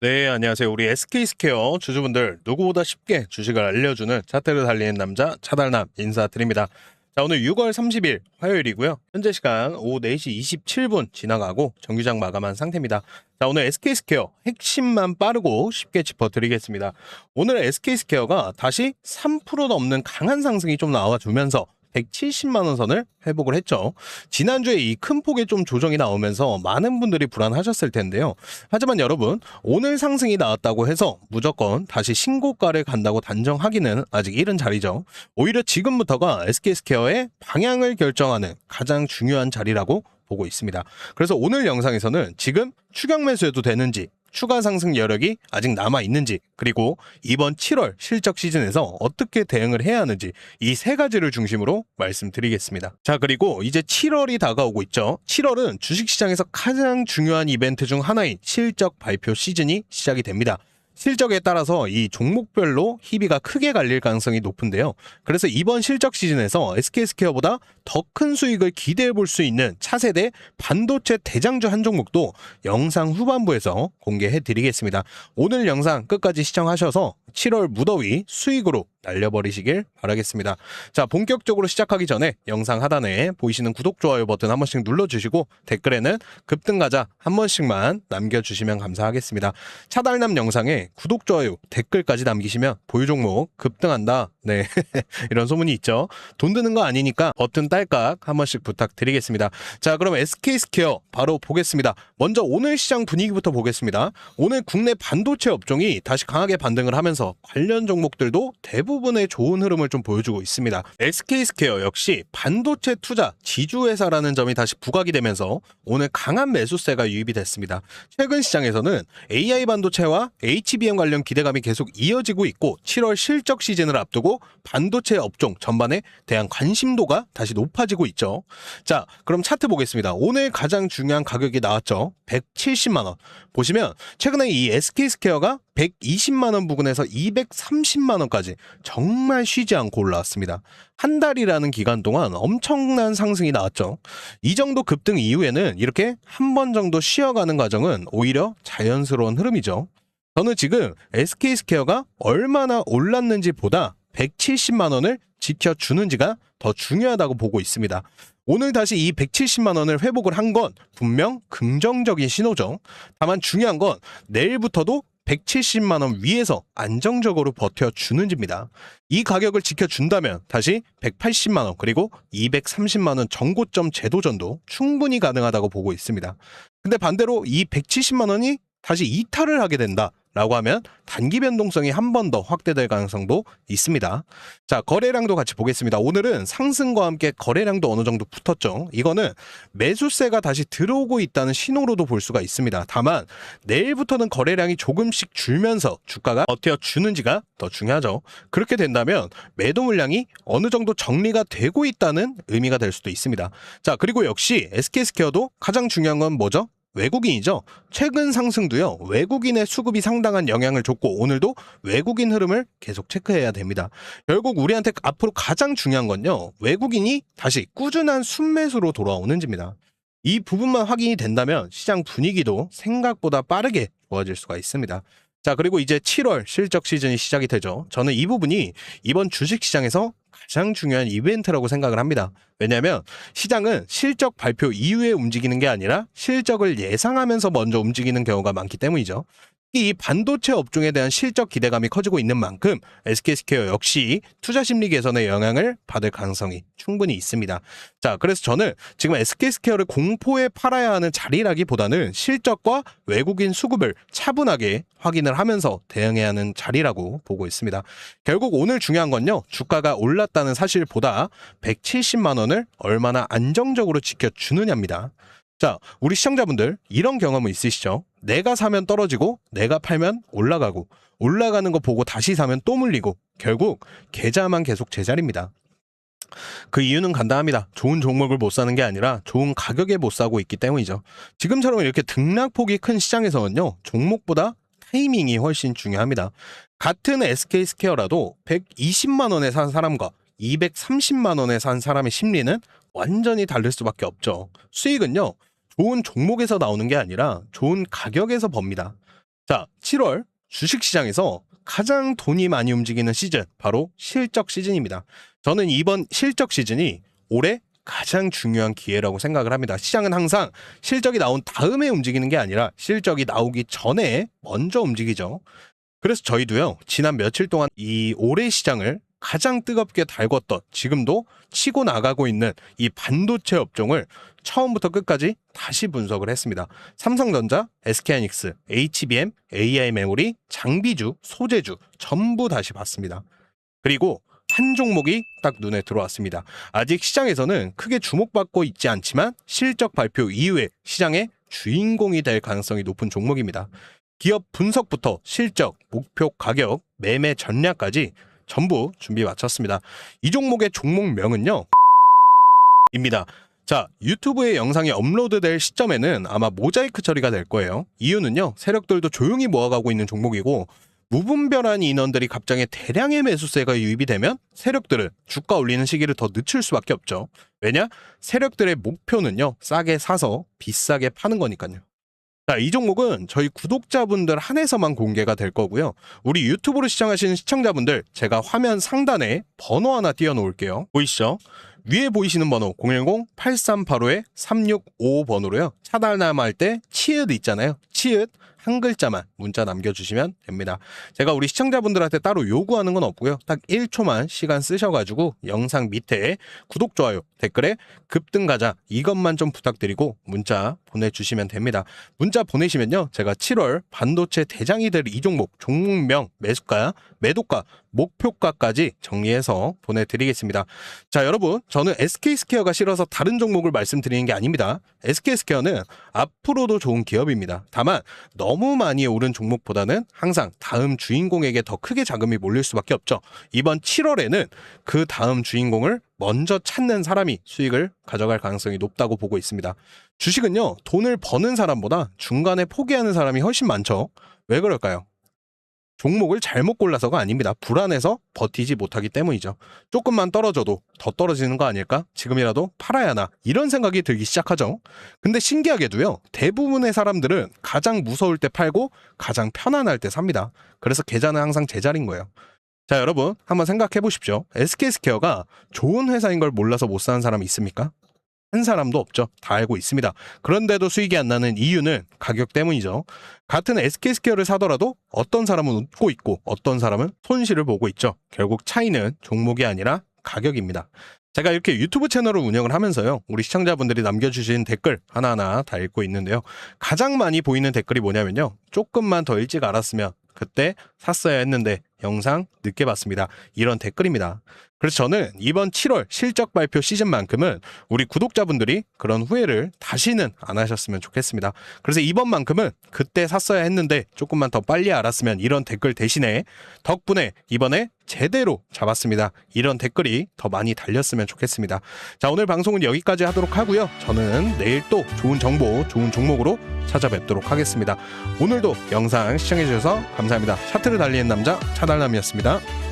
네, 안녕하세요. 우리 SK스퀘어 주주분들 누구보다 쉽게 주식을 알려주는 차트를 달리는 남자 차달남 인사드립니다. 자, 오늘 6월 30일 화요일이고요. 현재 시간 오후 4시 27분 지나가고 정규장 마감한 상태입니다. 자, 오늘 SK스퀘어 핵심만 빠르고 쉽게 짚어드리겠습니다. 오늘 SK스퀘어가 다시 3% 넘는 강한 상승이 좀 나와주면서 170만 원 선을 회복을 했죠. 지난주에 이 큰 폭의 좀 조정이 나오면서 많은 분들이 불안하셨을 텐데요. 하지만 여러분, 오늘 상승이 나왔다고 해서 무조건 다시 신고가를 간다고 단정하기는 아직 이른 자리죠. 오히려 지금부터가 SK스퀘어의 방향을 결정하는 가장 중요한 자리라고 보고 있습니다. 그래서 오늘 영상에서는 지금 추격 매수해도 되는지, 추가 상승 여력이 아직 남아 있는지, 그리고 이번 7월 실적 시즌에서 어떻게 대응을 해야 하는지 이 세 가지를 중심으로 말씀드리겠습니다. 자, 그리고 이제 7월이 다가오고 있죠. 7월은 주식시장에서 가장 중요한 이벤트 중 하나인 실적 발표 시즌이 시작이 됩니다. 실적에 따라서 이 종목별로 희비가 크게 갈릴 가능성이 높은데요. 그래서 이번 실적 시즌에서 SK스퀘어보다 더 큰 수익을 기대해 볼 수 있는 차세대 반도체 대장주 한 종목도 영상 후반부에서 공개해 드리겠습니다. 오늘 영상 끝까지 시청하셔서 7월 무더위 수익으로 날려버리시길 바라겠습니다. 자, 본격적으로 시작하기 전에 영상 하단에 보이시는 구독, 좋아요 버튼 한 번씩 눌러주시고 댓글에는 급등가자 한 번씩만 남겨주시면 감사하겠습니다. 차달남 영상에 구독, 좋아요, 댓글까지 남기시면 보유 종목 급등한다. 네, 이런 소문이 있죠. 돈 드는 거 아니니까 버튼 딸깍 한 번씩 부탁드리겠습니다. 자, 그럼 SK스퀘어 바로 보겠습니다. 먼저 오늘 시장 분위기부터 보겠습니다. 오늘 국내 반도체 업종이 다시 강하게 반등을 하면서 관련 종목들도 대부분의 좋은 흐름을 좀 보여주고 있습니다. SK스퀘어 역시 반도체 투자 지주회사라는 점이 다시 부각이 되면서 오늘 강한 매수세가 유입이 됐습니다. 최근 시장에서는 AI 반도체와 HBM 관련 기대감이 계속 이어지고 있고 7월 실적 시즌을 앞두고 반도체 업종 전반에 대한 관심도가 다시 높아지고 있죠. 자, 그럼 차트 보겠습니다. 오늘 가장 중요한 가격이 나왔죠. 170만 원. 보시면 최근에 이 SK스퀘어가 120만 원 부근에서 230만 원까지 정말 쉬지 않고 올라왔습니다. 한 달이라는 기간 동안 엄청난 상승이 나왔죠. 이 정도 급등 이후에는 이렇게 한 번 정도 쉬어가는 과정은 오히려 자연스러운 흐름이죠. 저는 지금 SK스퀘어가 얼마나 올랐는지 보다 170만 원을 지켜주는지가 더 중요하다고 보고 있습니다. 오늘 다시 이 170만 원을 회복을 한 건 분명 긍정적인 신호죠. 다만 중요한 건 내일부터도 170만 원 위에서 안정적으로 버텨주는지입니다. 이 가격을 지켜준다면 다시 180만 원 그리고 230만 원 정고점 재도전도 충분히 가능하다고 보고 있습니다. 근데 반대로 이 170만 원이 다시 이탈을 하게 된다라고 하면 단기 변동성이 한 번 더 확대될 가능성도 있습니다. 자, 거래량도 같이 보겠습니다. 오늘은 상승과 함께 거래량도 어느 정도 붙었죠. 이거는 매수세가 다시 들어오고 있다는 신호로도 볼 수가 있습니다. 다만 내일부터는 거래량이 조금씩 줄면서 주가가 버텨주는지가 더 중요하죠. 그렇게 된다면 매도 물량이 어느 정도 정리가 되고 있다는 의미가 될 수도 있습니다. 자, 그리고 역시 SK스퀘어도 가장 중요한 건 뭐죠? 외국인이죠. 최근 상승도요, 외국인의 수급이 상당한 영향을 줬고 오늘도 외국인 흐름을 계속 체크해야 됩니다. 결국 우리한테 앞으로 가장 중요한 건요, 외국인이 다시 꾸준한 순매수로 돌아오는지입니다. 이 부분만 확인이 된다면 시장 분위기도 생각보다 빠르게 좋아질 수가 있습니다. 자, 그리고 이제 7월 실적 시즌이 시작이 되죠. 저는 이 부분이 이번 주식시장에서 가장 중요한 이벤트라고 생각을 합니다. 왜냐하면 시장은 실적 발표 이후에 움직이는 게 아니라 실적을 예상하면서 먼저 움직이는 경우가 많기 때문이죠. 이 반도체 업종에 대한 실적 기대감이 커지고 있는 만큼 SK스퀘어 역시 투자 심리 개선의 영향을 받을 가능성이 충분히 있습니다. 자, 그래서 저는 지금 SK스퀘어를 공포에 팔아야 하는 자리라기보다는 실적과 외국인 수급을 차분하게 확인을 하면서 대응해야 하는 자리라고 보고 있습니다. 결국 오늘 중요한 건요, 주가가 올랐다는 사실보다 170만 원을 얼마나 안정적으로 지켜주느냐입니다. 자, 우리 시청자분들 이런 경험은 있으시죠? 내가 사면 떨어지고 내가 팔면 올라가고 올라가는 거 보고 다시 사면 또 물리고 결국 계좌만 계속 제자리입니다. 그 이유는 간단합니다. 좋은 종목을 못 사는 게 아니라 좋은 가격에 못 사고 있기 때문이죠. 지금처럼 이렇게 등락폭이 큰 시장에서는요, 종목보다 타이밍이 훨씬 중요합니다. 같은 SK스퀘어라도 120만 원에 산 사람과 230만 원에 산 사람의 심리는 완전히 다를 수밖에 없죠. 수익은요, 좋은 종목에서 나오는 게 아니라 좋은 가격에서 법니다. 자, 7월 주식시장에서 가장 돈이 많이 움직이는 시즌, 바로 실적 시즌입니다. 저는 이번 실적 시즌이 올해 가장 중요한 기회라고 생각을 합니다. 시장은 항상 실적이 나온 다음에 움직이는 게 아니라 실적이 나오기 전에 먼저 움직이죠. 그래서 저희도요, 지난 며칠 동안 이 올해 시장을 가장 뜨겁게 달궜던, 지금도 치고 나가고 있는 이 반도체 업종을 처음부터 끝까지 다시 분석을 했습니다. 삼성전자, SK하이닉스, HBM, AI 메모리, 장비주, 소재주 전부 다시 봤습니다. 그리고 한 종목이 딱 눈에 들어왔습니다. 아직 시장에서는 크게 주목받고 있지 않지만 실적 발표 이후에 시장의 주인공이 될 가능성이 높은 종목입니다. 기업 분석부터 실적, 목표 가격, 매매 전략까지 전부 준비 마쳤습니다. 이 종목의 종목명은요, 입니다. 자, 유튜브에 영상이 업로드될 시점에는 아마 모자이크 처리가 될 거예요. 이유는요, 세력들도 조용히 모아가고 있는 종목이고, 무분별한 인원들이 갑자기 대량의 매수세가 유입이 되면 세력들은 주가 올리는 시기를 더 늦출 수밖에 없죠. 왜냐? 세력들의 목표는요, 싸게 사서 비싸게 파는 거니까요. 자, 이 종목은 저희 구독자분들 한해서만 공개가 될 거고요. 우리 유튜브로 시청하시는 시청자분들, 제가 화면 상단에 번호 하나 띄워놓을게요. 보이시죠? 위에 보이시는 번호 010-8385-3655번호로요. 차달남할 때 치읓 있잖아요. 치읓 한 글자만 문자 남겨주시면 됩니다. 제가 우리 시청자분들한테 따로 요구하는 건 없고요. 딱 1초만 시간 쓰셔가지고 영상 밑에 구독, 좋아요, 댓글에 급등 가자 이것만 좀 부탁드리고 문자 보내주시면 됩니다. 문자 보내시면요, 제가 7월 반도체 대장이 될 이 종목, 종목명, 매수가, 매도가, 목표가까지 정리해서 보내드리겠습니다. 자, 여러분, 저는 SK스퀘어가 싫어서 다른 종목을 말씀드리는 게 아닙니다. SK스퀘어는 앞으로도 좋은 기업입니다. 다만 너무 많이 오른 종목보다는 항상 다음 주인공에게 더 크게 자금이 몰릴 수밖에 없죠. 이번 7월에는 그 다음 주인공을 먼저 찾는 사람이 수익을 가져갈 가능성이 높다고 보고 있습니다. 주식은요, 돈을 버는 사람보다 중간에 포기하는 사람이 훨씬 많죠. 왜 그럴까요? 종목을 잘못 골라서가 아닙니다. 불안해서 버티지 못하기 때문이죠. 조금만 떨어져도 더 떨어지는 거 아닐까? 지금이라도 팔아야 하나? 이런 생각이 들기 시작하죠. 근데 신기하게도요, 대부분의 사람들은 가장 무서울 때 팔고 가장 편안할 때 삽니다. 그래서 계좌는 항상 제자리인 거예요. 자, 여러분, 한번 생각해 보십시오. SK스퀘어가 좋은 회사인 걸 몰라서 못 사는 사람이 있습니까? 한 사람도 없죠. 다 알고 있습니다. 그런데도 수익이 안 나는 이유는 가격 때문이죠. 같은 SK스퀘어를 사더라도 어떤 사람은 웃고 있고 어떤 사람은 손실을 보고 있죠. 결국 차이는 종목이 아니라 가격입니다. 제가 이렇게 유튜브 채널을 운영을 하면서요, 우리 시청자분들이 남겨주신 댓글 하나하나 다 읽고 있는데요. 가장 많이 보이는 댓글이 뭐냐면요, 조금만 더 일찍 알았으면 그때 샀어야 했는데 영상 늦게 봤습니다. 이런 댓글입니다. 그래서 저는 이번 7월 실적 발표 시즌만큼은 우리 구독자분들이 그런 후회를 다시는 안 하셨으면 좋겠습니다. 그래서 이번만큼은 그때 샀어야 했는데 조금만 더 빨리 알았으면, 이런 댓글 대신에 덕분에 이번에 제대로 잡았습니다, 이런 댓글이 더 많이 달렸으면 좋겠습니다. 자, 오늘 방송은 여기까지 하도록 하고요. 저는 내일 또 좋은 정보, 좋은 종목으로 찾아뵙도록 하겠습니다. 오늘도 영상 시청해주셔서 감사합니다. 차트를 달리는 남자 차달남이었습니다.